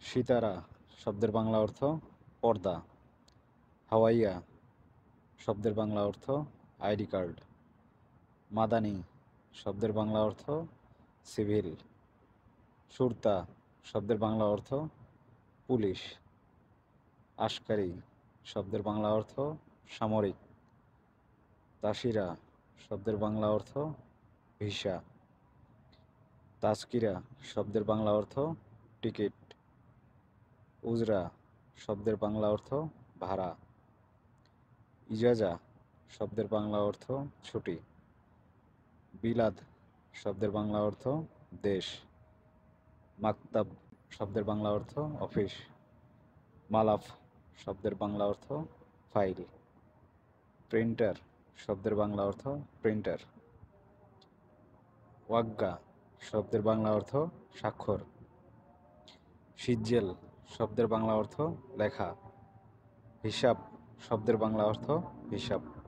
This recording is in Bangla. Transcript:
সিতারা শব্দের বাংলা অর্থ পর্দা। হাওয়াইয়া শব্দের বাংলা অর্থ আইডি কার্ড। মাদানি শব্দের বাংলা অর্থ সিভিল। সুরতা শব্দের বাংলা অর্থ পুলিশ। আশকারি শব্দের বাংলা অর্থ সামরিক। তাসিরা শব্দের বাংলা অর্থ ভিসা। তাজকিরা শব্দের বাংলা অর্থ টিকিট। উজরা শব্দের বাংলা অর্থ ভাড়া। ইজাজা শব্দের বাংলা অর্থ ছুটি। বিলাদ শব্দের বাংলা অর্থ দেশ। মাকতাব শব্দের বাংলা অর্থ অফিস। মালাফ শব্দের বাংলা অর্থ ফাইল। প্রিন্টার শব্দের বাংলা অর্থ প্রিন্টার। ওয়াগ্গা শব্দের বাংলা অর্থ স্বাক্ষর। সিজ্জেল শব্দের বাংলা অর্থ লেখা। হিসাব শব্দের বাংলা অর্থ হিসাব।